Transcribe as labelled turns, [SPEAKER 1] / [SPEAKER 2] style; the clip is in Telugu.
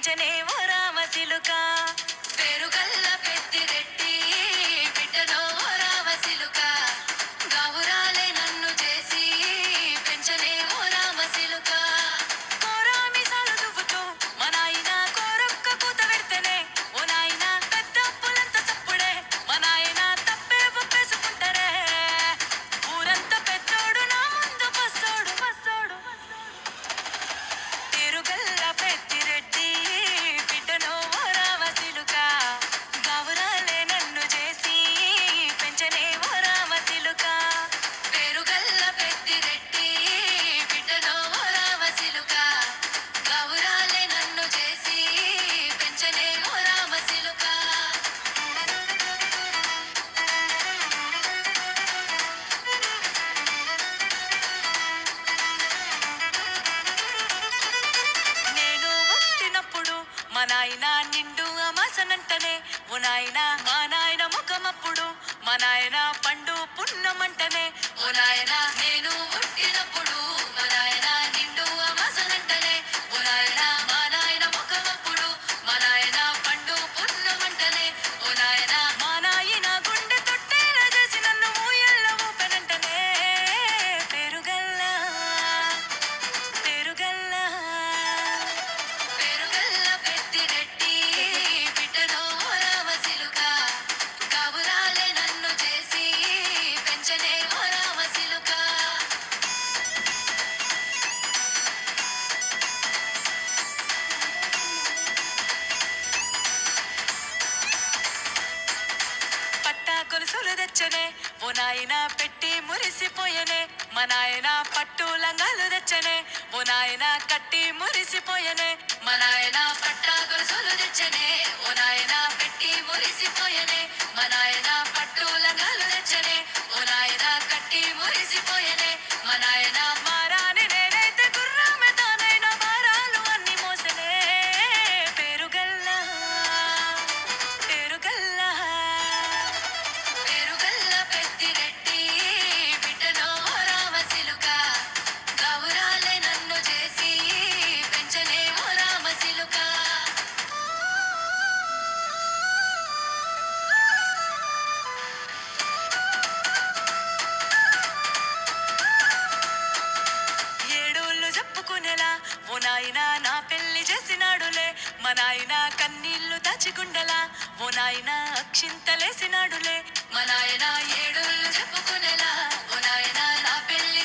[SPEAKER 1] పెంచనే ఓ రామసిలుక. పేరుగల్ల పెద్దిరెడ్డి బిడ్డనో ఓ రామసిలుక. గావురాలే నన్ను చేసి పెంచనే ఓ రామసిలుక. కోరామిసాలు దువ్వుతూ మా నాయన కోరొక్క కూత పెడితేనే ఓ నాయన పెద్ద అప్పులంత చప్పుడే మా నాయన తప్పే ఒప్పేసుకుంటారే. ఊరంతా పెద్దోడు నా ముందు పస్సోడు పస్సోడు. పేరుగల్ల పెద్దిరెడ్డి బిడ్డనో ఓ రామసిలుక. గావురాలే నన్ను చేసి పెంచనే ఓ రామసిలుక. పేరుగల్ల పెద్దిరెడ్డి బిడ్డనో ఓ రామసిలుక. గావురాలే నన్ను చేసి పెంచనే ఓ రామసిలుక. నేను పుట్టినప్పుడు మా నాయన నిండు అమాసనంటనే ఓ నాయన మా నాయన ముఖమప్పుడు మా నాయన పండు పున్నమంటనే ఓ నాయన. నేను పుట్టినప్పుడు మా నాయన నిండు అమాసనంటనే ఓ నాయన మా నాయన ముఖమప్పుడు మా నాయన పండు పున్నమంటనే ఓ నాయన. మా నాయన గుండె తొట్టేలా చేసి నన్ను ఊయల్ల ఊపెనంటనే. పేరుగల్ల పేరుగల్ల పేరుగల్ల పెద్దిరెడ్డి బిడ్డనో ఓ రామసిలుక. గావురాలే నన్ను చేసి పెంచనే ఓ రామసిలుక. పట్టా గొలుసులు తెచ్చనే ఓ నాయన పెట్టి మురిసిపోయనే మా నాయన. పట్టు లంగాలు తెచ్చనే ఓ నాయన కట్టి మురిసిపోయనే మా నాయన. పట్టా గొలుసులు తెచ్చనే ఓ నాయన పెట్టి మురిసిపోయనే మా నాయన. పట్టు లంగాలు తెచ్చనే ఓ నాయన కట్టి మురిసిపోయనే మా నాయన. మారాని నేనైతే గుర్రమే తానైనా భారాలు అన్ని మోసనే. పేరుగల్ల పేరుగల్ల పేరుగల్ల పెద్దిరెడ్డి బిడ్డనో ఓ రామసిలుక. గావురాలే నన్ను చేసి పెంచనే ఓ రామసిలుక. ఏడోళ్ళు చెప్పుకునేలా ఓ నాయన నా పెళ్లి చేసినాడులే మా నాయన. కన్నీళ్లు దాచిగుండెలా ఓ నాయన అక్షింతలేసినాడులే మా నాయన. ఏడోళ్ళు చెప్పుకునేలా ఓ నాయన నా పెళ్లి